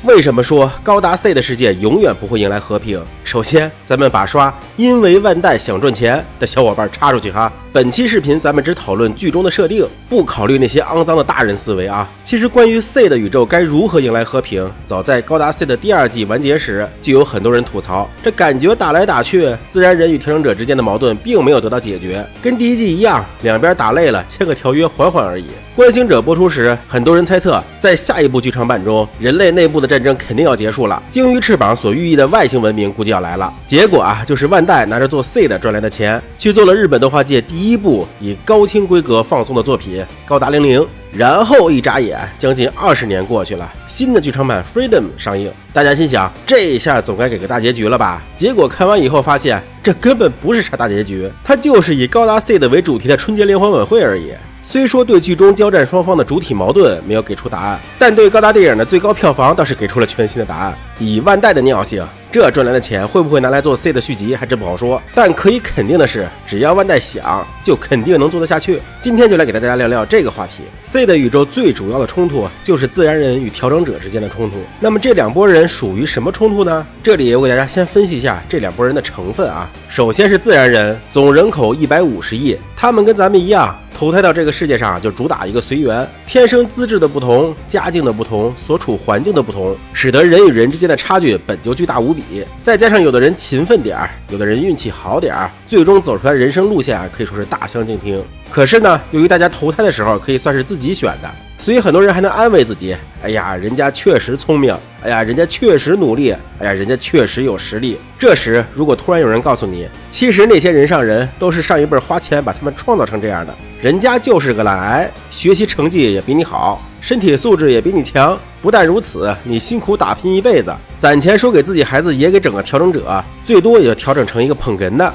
为什么说高达 C 的世界永远不会迎来和平？首先，咱们把刷因为万代想赚钱的小伙伴插出去哈。本期视频咱们只讨论剧中的设定，不考虑那些肮脏的大人思维啊。其实关于 C 的宇宙该如何迎来和平，早在高达 C 的第2季完结时，就有很多人吐槽，这感觉打来打去，自然人与调整者之间的矛盾并没有得到解决，跟第1季一样，两边打累了签个条约缓缓而已。观星者播出时，很多人猜测，在下一部剧场版中，人类内部的战争肯定要结束了，鲸鱼翅膀所寓意的外星文明估计要来了。结果啊，就是万代拿着做 C 的赚来的钱，去做了日本动画界第1部以高清规格放送的作品《高达00》，然后一眨眼，将近20年过去了，新的剧场版 Freedom 上映，大家心想，这一下总该给个大结局了吧？结果看完以后发现，这根本不是啥大结局，它就是以高达 C 的为主题的春节联欢晚会而已。虽说对剧中交战双方的主体矛盾没有给出答案，但对高达电影的最高票房倒是给出了全新的答案。以万代的尿性，这赚来的钱会不会拿来做 C 的续集还真不好说，但可以肯定的是，只要万代想，就肯定能做得下去。今天就来给大家聊聊这个话题。 C 的宇宙最主要的冲突就是自然人与调整者之间的冲突，那么这两拨人属于什么冲突呢？这里我给大家先分析一下这两拨人的成分啊。首先是自然人，总人口150亿，他们跟咱们一样，投胎到这个世界上就主打一个随缘，天生资质的不同，家境的不同，所处环境的不同，使得人与人之间的差距本就巨大无比。再加上有的人勤奋点儿，有的人运气好点儿，最终走出来人生路线可以说是大相径庭。可是呢，由于大家投胎的时候可以算是自己选的，所以很多人还能安慰自己，哎呀，人家确实聪明，哎呀，人家确实努力，哎呀，人家确实有实力。这时如果突然有人告诉你，其实那些人上人都是上一辈花钱把他们创造成这样的，人家就是个懒癌，学习成绩也比你好，身体素质也比你强，不但如此，你辛苦打拼一辈子，攒钱说给自己孩子也给整个调整者，最多也就调整成一个捧哏的，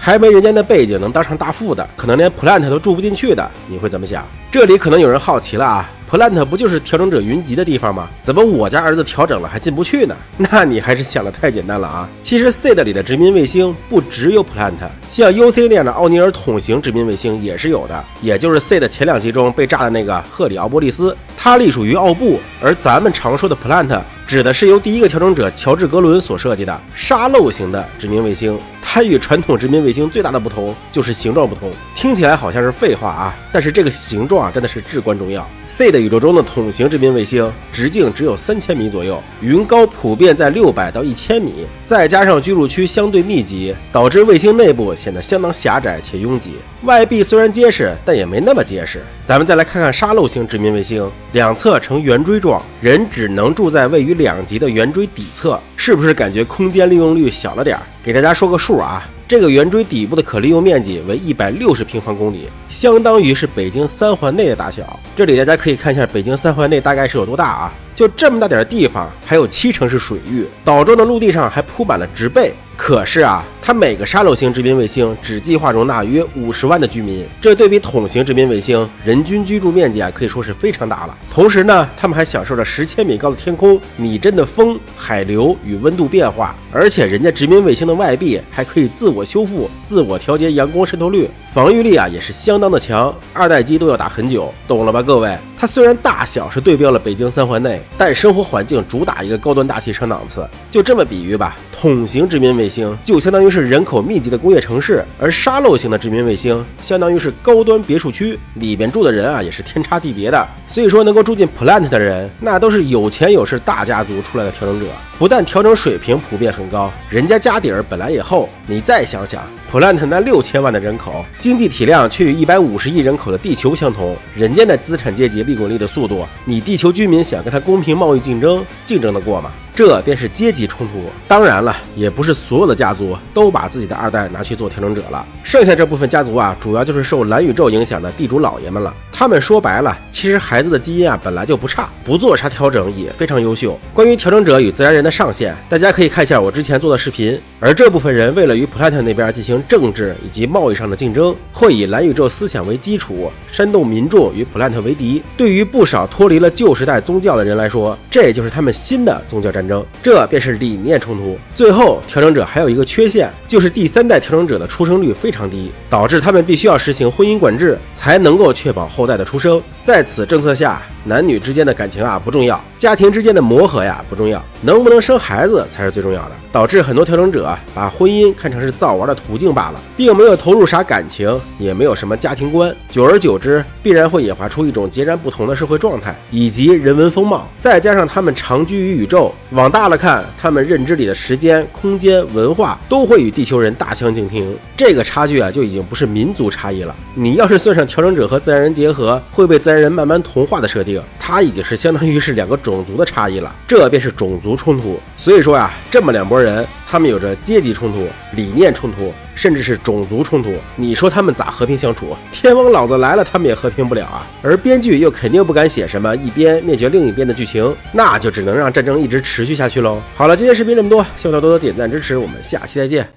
还没人家的背景能当上大副的，可能连 plant 都住不进去的，你会怎么想？这里可能有人好奇了啊，plant 不就是调整者云集的地方吗？怎么我家儿子调整了还进不去呢？那你还是想的太简单了啊！其实 C 的里的殖民卫星不只有 plant， 像 UC 那样的奥尼尔桶型殖民卫星也是有的，也就是 C 的前2集中被炸的那个赫里奥波利斯，它隶属于奥部，而咱们常说的 plant 指的是由第1个调整者乔治·格伦所设计的沙漏型的殖民卫星。它与传统殖民卫星最大的不同就是形状不同，听起来好像是废话啊，但是这个形状真的是至关重要。C 的宇宙中的桶型殖民卫星直径只有3000米左右，云高普遍在600到1000米，再加上居住区相对密集，导致卫星内部显得相当狭窄且拥挤。外壁虽然结实，但也没那么结实。咱们再来看看沙漏型殖民卫星，两侧呈圆锥状，人只能住在位于2级的圆锥底侧，是不是感觉空间利用率小了点？给大家说个数啊，这个圆锥底部的可利用面积为160平方公里，相当于是北京3环内的大小。这里大家可以看一下北京3环内大概是有多大啊？就这么大点地方，还有70%是水域，岛中的陆地上还铺满了植被。可是啊，它每个沙漏型殖民卫星只计划容纳约50万的居民，这对比桶型殖民卫星人均居住面积可以说是非常大了。同时呢，他们还享受着10千米高的天空、拟真的风、海流与温度变化，而且人家殖民卫星的外壁还可以自我修复、自我调节阳光渗透率，防御力也是相当的强，2代机都要打很久，懂了吧各位？它虽然大小是对标了北京3环内，但生活环境主打一个高端大气上档次。就这么比喻吧，桶型殖民卫星就相当于是人口密集的工业城市，而沙漏型的殖民卫星相当于是高端别墅区，里边住的人也是天差地别的。所以说能够住进 plant 的人，那都是有钱有势大家族出来的调整者，不但调整水平普遍很高，人家家底儿本来也厚。你再想想，plant 那6000万的人口，经济体量却与150亿人口的地球相同，人家的资产阶级利滚利的速度，你地球居民想跟他公平贸易竞争得过吗？这便是阶级冲突。当然了，也不是所有的家族都把自己的2代拿去做调整者了，剩下这部分家族主要就是受蓝宇宙影响的地主老爷们了。他们说白了，其实孩子的基因本来就不差，不做啥调整也非常优秀。关于调整者与自然人的上限，大家可以看一下我之前做的视频。而这部分人为了与 plant 那边进行政治以及贸易上的竞争，会以蓝宇宙思想为基础，煽动民众与 plant 为敌。对于不少脱离了旧时代宗教的人来说，这就是他们新的宗教战争，这便是理念冲突。最后，调整者还有一个缺陷，就是第3代调整者的出生率非常低，导致他们必须要实行婚姻管制，才能够确保后代代的出生。在此政策下，男女之间的感情啊不重要，家庭之间的磨合呀不重要，能不能生孩子才是最重要的，导致很多调整者把婚姻看成是造玩的途径罢了，并没有投入啥感情，也没有什么家庭观，久而久之必然会演化出一种截然不同的社会状态以及人文风貌。再加上他们长居于宇宙，往大了看，他们认知里的时间、空间、文化都会与地球人大相径庭。这个差距啊就已经不是民族差异了，你要是算上调整者和自然人结合会被自然人慢慢同化的设定，它已经是相当于是两个种族的差异了，这便是种族冲突。所以说呀，这么两拨人，他们有着阶级冲突、理念冲突，甚至是种族冲突，你说他们咋和平相处？天王老子来了，他们也和平不了啊！而编剧又肯定不敢写什么一边灭绝另一边的剧情，那就只能让战争一直持续下去喽。好了，今天视频这么多，希望大家多多点赞支持，我们下期再见。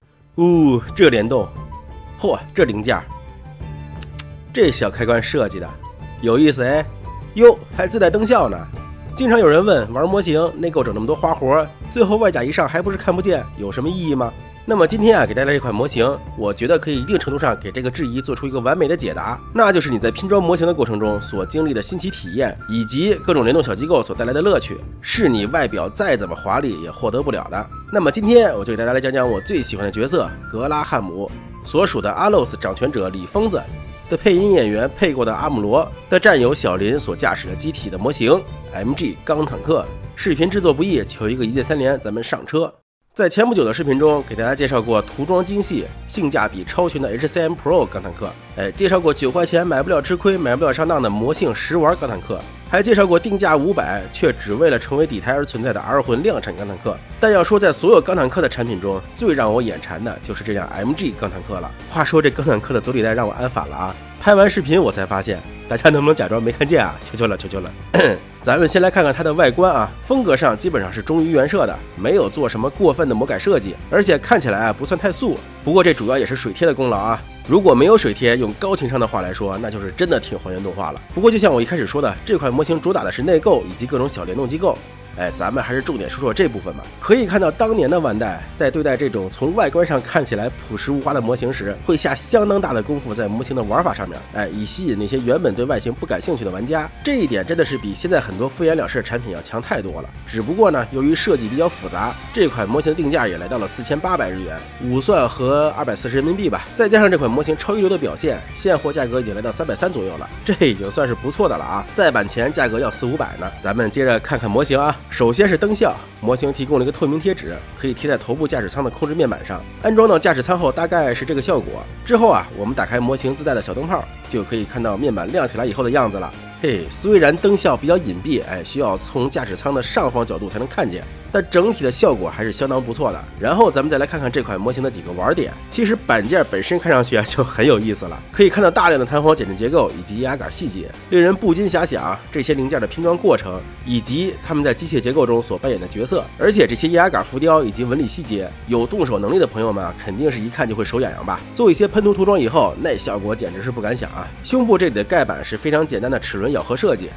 这联动，嚯，这零件，这小开关设计的有意思哎，哟，还自带灯效呢。经常有人问，玩模型内购整那么多花活，最后外甲一上还不是看不见，有什么意义吗？那么今天啊，给大家这款模型，我觉得可以一定程度上给这个质疑做出一个完美的解答，那就是你在拼装模型的过程中所经历的新奇体验，以及各种联动小机构所带来的乐趣，是你外表再怎么华丽也获得不了的。那么今天我就给大家来讲讲我最喜欢的角色格拉汉姆所属的阿洛斯掌权者李疯子的配音演员配过的阿姆罗的战友小林所驾驶的机体的模型 MG 钢坦克。视频制作不易，求一个一键三连，咱们上车。在前不久的视频中给大家介绍过涂装精细、性价比超群的 HCM Pro 钢坦克，介绍过9块钱买不了吃亏、买不了上当的魔性实玩钢坦克，还介绍过定价500却只为了成为底台而存在的 R 魂量产钢坦克。但要说在所有钢坦克的产品中最让我眼馋的就是这辆 MG 钢坦克了。话说这钢坦克的走履带让我安反了啊！拍完视频我才发现，大家能不能假装没看见啊？求求了，求求了！咱们先来看看它的外观啊，风格上基本上是忠于原设的，没有做什么过分的魔改设计，而且看起来啊不算太素。不过这主要也是水贴的功劳啊，如果没有水贴，用高情商的话来说，那就是真的挺还原动画了。不过就像我一开始说的，这款模型主打的是内购以及各种小联动机构。咱们还是重点说说这部分吧。可以看到当年的万代在对待这种从外观上看起来朴实无华的模型时，会下相当大的功夫在模型的玩法上面，以吸引那些原本对外形不感兴趣的玩家。这一点真的是比现在很多敷衍了事的产品要强太多了。只不过呢，由于设计比较复杂，这款模型的定价也来到了4800日元，5算和240人民币吧。再加上这款模型超一流的表现，现货价格已经来到330左右了，这已经算是不错的了啊。再版前价格要400-500呢。咱们接着看看模型啊。首先是灯效，模型提供了一个透明贴纸，可以贴在头部驾驶舱的控制面板上。安装到驾驶舱后大概是这个效果。之后啊，我们打开模型自带的小灯泡，就可以看到面板亮起来以后的样子了。虽然灯效比较隐蔽，需要从驾驶舱的上方角度才能看见，但整体的效果还是相当不错的。然后咱们再来看看这款模型的几个玩点。其实板件本身看上去就很有意思了，可以看到大量的弹簧减震结构以及液压杆细节，令人不禁遐想这些零件的拼装过程以及他们在机械结构中所扮演的角色。而且这些液压杆浮雕以及纹理细节，有动手能力的朋友们肯定是一看就会手痒痒吧。做一些喷涂涂装以后，那效果简直是不敢想啊！胸部这里的盖板是非常简单的齿轮咬合设计，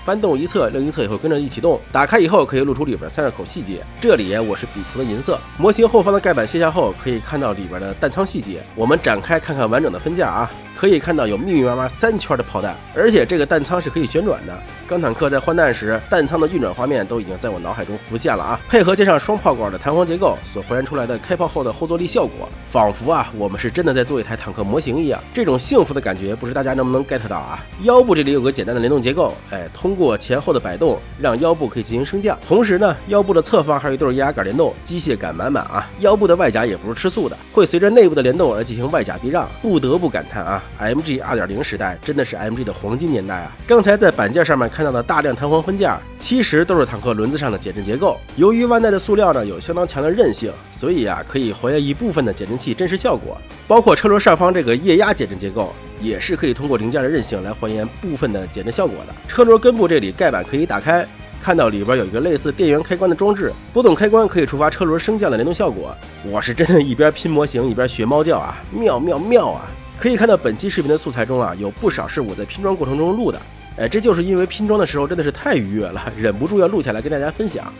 翻动一侧，另一侧也会跟着一起动。打开以后可以露出里边散热口细节，这里我是比涂的银色。模型后方的盖板卸下后，可以看到里边的弹仓细节。我们展开看看完整的分件啊，可以看到有密密麻麻3圈的炮弹，而且这个弹仓是可以旋转的。钢坦克在换弹时，弹仓的运转画面都已经在我脑海中浮现了啊！配合加上双炮管的弹簧结构所还原出来的开炮后的后坐力效果，仿佛我们是真的在做一台坦克模型一样。这种幸福的感觉，不知大家能不能 get 到啊？腰部这里有个简单的联动结构，通过前后的摆动，让腰部可以进行升降。同时呢，腰部的侧方还有一对液压杆联动，机械感满满啊！腰部的外甲也不是吃素的，会随着内部的联动而进行外甲避让。不得不感叹啊 ，MG 2.0 时代真的是 MG 的黄金年代啊！刚才在板件上面看到的大量弹簧分件，其实都是坦克轮子上的减震结构。由于万代的塑料呢有相当强的韧性，所以可以还原一部分的减震器真实效果，包括车轮上方这个液压减震结构，也是可以通过零件的韧性来还原部分的减震效果的。车轮根部这里盖板可以打开，看到里边有一个类似电源开关的装置，拨动开关可以触发车轮升降的联动效果。我是真的一边拼模型一边学猫叫啊，妙妙妙啊！可以看到本期视频的素材中有不少是我在拼装过程中录的，这就是因为拼装的时候真的是太愉悦了，忍不住要录下来跟大家分享。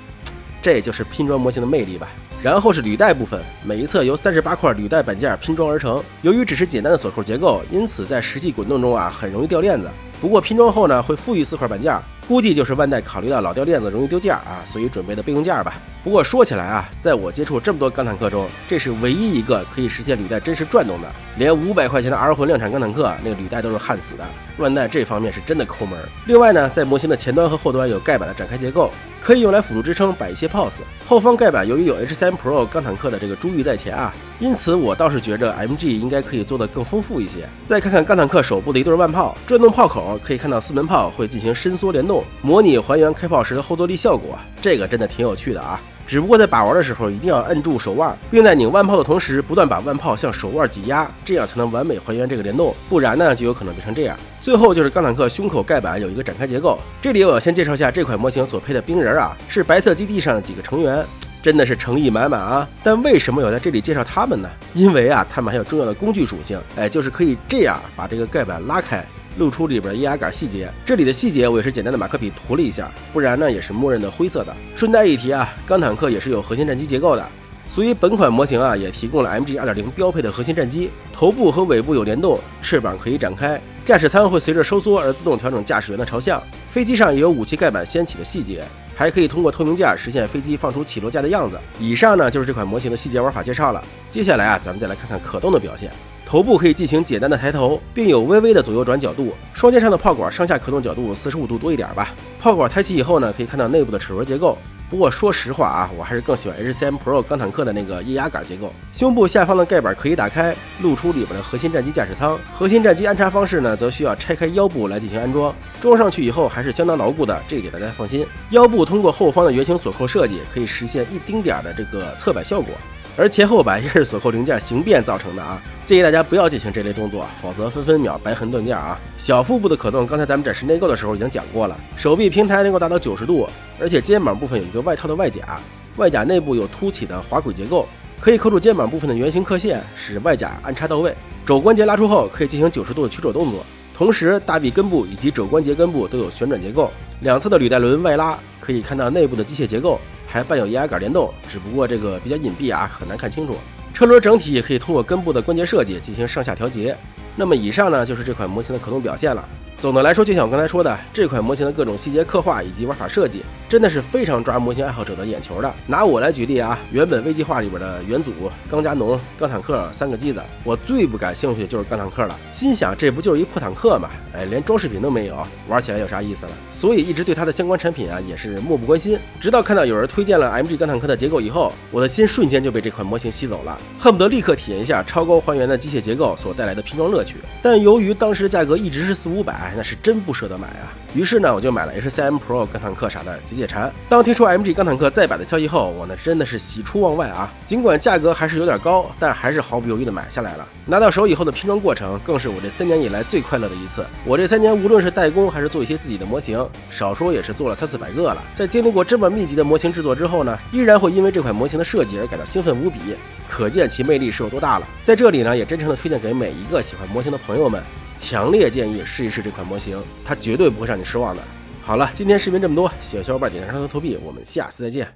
这就是拼装模型的魅力吧。然后是履带部分，每一侧由38块履带板件拼装而成。由于只是简单的锁扣结构，因此在实际滚动中啊很容易掉链子。不过拼装后呢会附予4块板件，估计就是万代考虑到老掉链子容易丢件啊，所以准备的备用件吧。不过说起来啊，在我接触这么多钢坦克中，这是唯一一个可以实现履带真实转动的，连500块钱的 R 魂量产钢坦克那个履带都是焊死的。万代这方面是真的抠门。另外呢，在模型的前端和后端有盖板的展开结构，可以用来辅助支撑摆一些 pose。后方盖板由于有 H3 Pro 钢坦克的这个珠玉在前啊，因此我倒是觉着 MG 应该可以做得更丰富一些。再看看钢坦克手部的一对腕炮，转动炮口可以看到4门炮会进行伸缩联动，模拟还原开炮时的后坐力效果，这个真的挺有趣的啊。只不过在把玩的时候一定要摁住手腕，并在拧腕炮的同时不断把腕炮向手腕挤压，这样才能完美还原这个联动，不然呢就有可能变成这样。最后就是钢坦克胸口盖板有一个展开结构，这里我要先介绍一下这款模型所配的兵人啊，是白色基地上的几个成员，真的是诚意满满啊！但为什么我在这里介绍他们呢？因为啊，他们还有重要的工具属性，就是可以这样把这个盖板拉开，露出里边的液压杆细节。这里的细节我也是简单的马克笔涂了一下，不然呢也是默认的灰色的。顺带一提啊，钢坦克也是有核心战机结构的，所以本款模型啊也提供了 MG 2.0 标配的核心战机，头部和尾部有联动，翅膀可以展开，驾驶舱会随着收缩而自动调整驾驶员的朝向。飞机上也有武器盖板掀起的细节，还可以通过透明件实现飞机放出起落架的样子。以上呢就是这款模型的细节玩法介绍了。接下来啊，咱们再来看看可动的表现。头部可以进行简单的抬头，并有微微的左右转角度。双肩上的炮管上下可动角度45度多一点吧。炮管抬起以后呢，可以看到内部的齿轮结构。不过说实话啊，我还是更喜欢 H3 Pro 钢坦克的那个液压杆结构。胸部下方的盖板可以打开，露出里边的核心战机驾驶舱。核心战机安插方式呢，则需要拆开腰部来进行安装。装上去以后还是相当牢固的，这一点大家放心。腰部通过后方的圆形锁扣设计，可以实现一丁点的这个侧摆效果。而前后摆也是锁扣零件形变造成的啊，建议大家不要进行这类动作，否则分分秒白痕断件啊。小腹部的可动，刚才咱们展示内构的时候已经讲过了，手臂平台能够达到90度，而且肩膀部分有一个外套的外甲，外甲内部有凸起的滑轨结构，可以扣住肩膀部分的圆形刻线，使外甲安插到位。肘关节拉出后可以进行90度的曲肘动作，同时大臂根部以及肘关节根部都有旋转结构，两侧的履带轮外拉，可以看到内部的机械结构。还伴有液压杆联动，只不过这个比较隐蔽啊，很难看清楚。车轮整体也可以通过根部的关节设计进行上下调节。那么以上呢就是这款模型的可动表现了。总的来说，就像我刚才说的，这款模型的各种细节刻画以及玩法设计，真的是非常抓模型爱好者的眼球的。拿我来举例啊，原本微计划里边的元祖、钢加农、钢坦克3个机子，我最不感兴趣的就是钢坦克了。心想这不就是一破坦克嘛，连装饰品都没有，玩起来有啥意思了？所以一直对它的相关产品啊也是漠不关心。直到看到有人推荐了 MG 钢坦克的结构以后，我的心瞬间就被这款模型吸走了，恨不得立刻体验一下超高还原的机械结构所带来的拼装乐趣。但由于当时的价格一直是400-500，那是真不舍得买啊。于是呢，我就买了 H3 Pro 钢坦克啥的解解馋。当听说 MG 钢坦克再版的消息后，我那真的是喜出望外啊！尽管价格还是有点高，但还是毫不犹豫的买下来了。拿到手以后的拼装过程，更是我这3年以来最快乐的一次。我这3年无论是代工还是做一些自己的模型，少说也是做了300-400个了。在经历过这么密集的模型制作之后呢，依然会因为这款模型的设计而感到兴奋无比，可见其魅力是有多大了。在这里呢，也真诚的推荐给每一个喜欢模型的朋友们，强烈建议试一试这款模型，它绝对不会让你失望的。好了，今天视频这么多，喜欢小伙伴点赞上头投币，我们下次再见。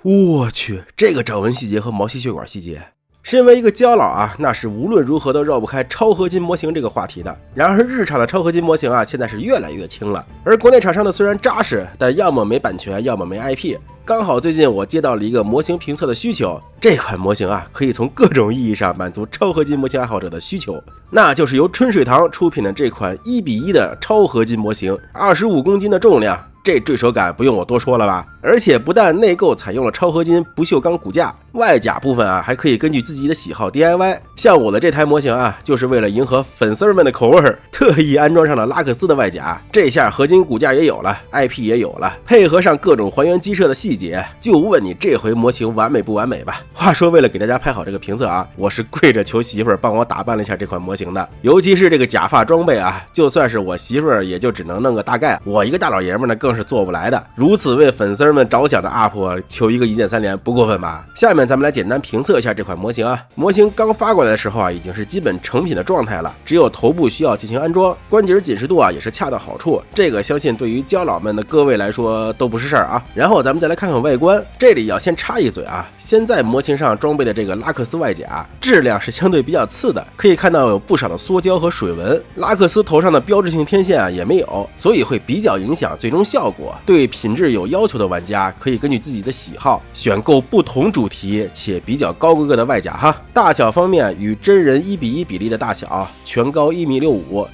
我去，这个掌纹细节和毛细血管细节，身为一个胶佬啊，那是无论如何都绕不开超合金模型这个话题的。然而日常的超合金模型啊，现在是越来越轻了，而国内厂商的虽然扎实，但要么没版权，要么没 IP。刚好最近我接到了一个模型评测的需求，这款模型啊，可以从各种意义上满足超合金模型爱好者的需求，那就是由春水堂出品的这款1:1的超合金模型，25公斤的重量，这坠手感不用我多说了吧？而且不但内构采用了超合金不锈钢骨架，外甲部分啊还可以根据自己的喜好 DIY。像我的这台模型啊，就是为了迎合粉丝们的口味，特意安装上了拉克斯的外甲。这下合金骨架也有了 ，IP 也有了，配合上各种还原机设的细节，就问你这回模型完美不完美吧？话说为了给大家拍好这个评测啊，我是跪着求媳妇儿帮我打扮了一下这款模型的，尤其是这个假发装备啊，就算是我媳妇儿也就只能弄个大概，我一个大老爷们呢更更是做不来的。如此为粉丝们着想的 UP， 求一个一键3连，不过分吧？下面咱们来简单评测一下这款模型啊。模型刚发过来的时候啊，已经是基本成品的状态了，只有头部需要进行安装，关节紧实度啊也是恰到好处，这个相信对于胶老们的各位来说都不是事儿啊。然后咱们再来看看外观，这里要先插一嘴啊，现在模型上装备的这个拉克斯外甲质量是相对比较次的，可以看到有不少的缩胶和水纹，拉克斯头上的标志性天线啊也没有，所以会比较影响最终效果。对品质有要求的玩家可以根据自己的喜好选购不同主题且比较高规格的外甲哈。大小方面与真人1:1比例的大小，全高1.65米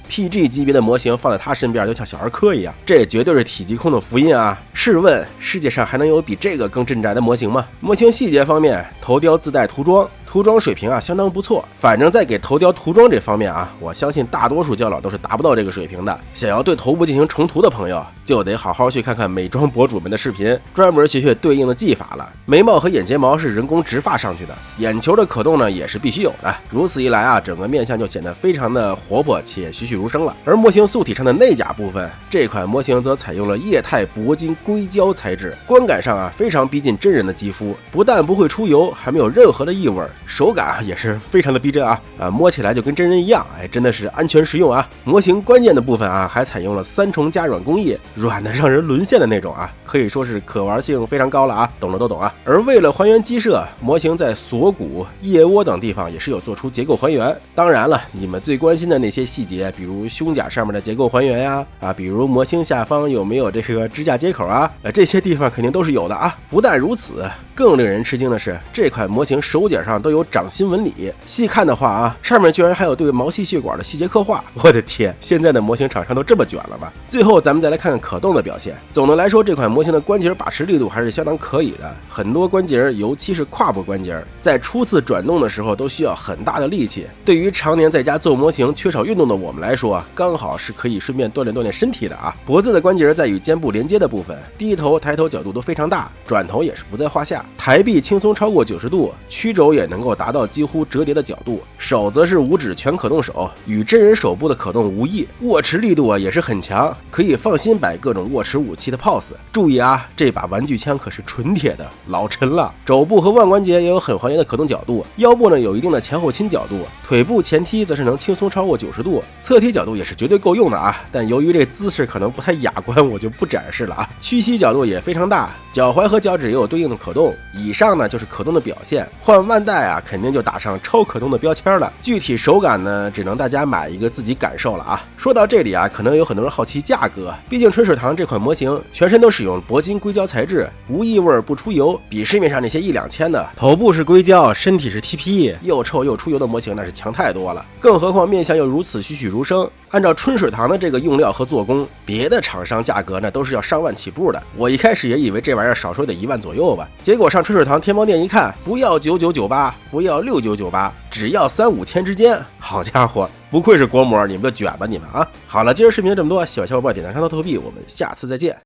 ，PG 级别的模型放在他身边就像小儿科一样，这绝对是体积控的福音啊！试问世界上还能有比这个更镇宅的模型吗？模型细节方面，头雕自带涂装，涂装水平啊相当不错，反正在给头雕涂装这方面啊，我相信大多数胶老都是达不到这个水平的。想要对头部进行重涂的朋友，就得好好去看看美妆博主们的视频，专门学学对应的技法了。眉毛和眼睫毛是人工植发上去的，眼球的可动呢也是必须有的。如此一来啊，整个面相就显得非常的活泼且栩栩如生了。而模型素体上的内甲部分，这款模型则采用了液态铂金硅胶材质，观感上啊非常逼近真人的肌肤，不但不会出油，还没有任何的异味，手感啊也是非常的逼真啊，摸起来就跟真人一样，哎，真的是安全实用啊。模型关键的部分啊，还采用了3重加软工艺，软的让人沦陷的那种啊，可以说是可玩性非常高了啊，懂的都懂啊。而为了还原机设，模型在锁骨、腋窝等地方也是有做出结构还原。当然了，你们最关心的那些细节，比如胸甲上面的结构还原呀，比如模型下方有没有这个支架接口啊，这些地方肯定都是有的啊。不但如此，更令人吃惊的是，这款模型手脚上都有掌心纹理，细看的话啊，上面居然还有对毛细血管的细节刻画。我的天，现在的模型厂商都这么卷了吗？最后咱们再来看看可动的表现。总的来说，这款模型的关节把持力度还是相当可以的，很多关节，尤其是胯部关节，在初次转动的时候都需要很大的力气。对于常年在家做模型缺少运动的我们来说，刚好是可以顺便锻炼锻炼身体的啊。脖子的关节在与肩部连接的部分，低头抬头角度都非常大，转头也是不在话下，抬臂轻松超过90度，曲肘也能够达到几乎折叠的角度，手则是5指全可动手，与真人手部的可动无异，握持力度啊也是很强，可以放心摆各种握持武器的 pose。 注意啊，这把玩具枪可是纯铁的，老沉了。肘部和腕关节也有很还原的可动角度，腰部呢有一定的前后倾角度，腿部前踢则是能轻松超过90度，侧踢角度也是绝对够用的啊，但由于这姿势可能不太雅观，我就不展示了啊。屈膝角度也非常大，脚踝和脚趾也有对应的可动。以上呢就是可动的表现，换腕带啊肯定就打上超可动的标签了。具体手感呢，只能大家买一个自己感受了啊。说到这里啊，可能有很多人好奇价格，毕竟春水堂这款模型全身都使用铂金硅胶材质，无异味不出油，比市面上那些1-2千的头部是硅胶，身体是 TPE 又臭又出油的模型那是强太多了。更何况面相又如此栩栩如生，按照春水堂的这个用料和做工，别的厂商价格呢都是要上万起步的。我一开始也以为这玩意儿少说得1万左右吧，结果上春水堂天猫店一看，不要9998，不要6998，只要3-5千之间。好家伙，不愧是国模，你们就卷吧你们啊！好了，今儿视频就这么多，喜欢小伙伴点赞上头投币，我们下次再见。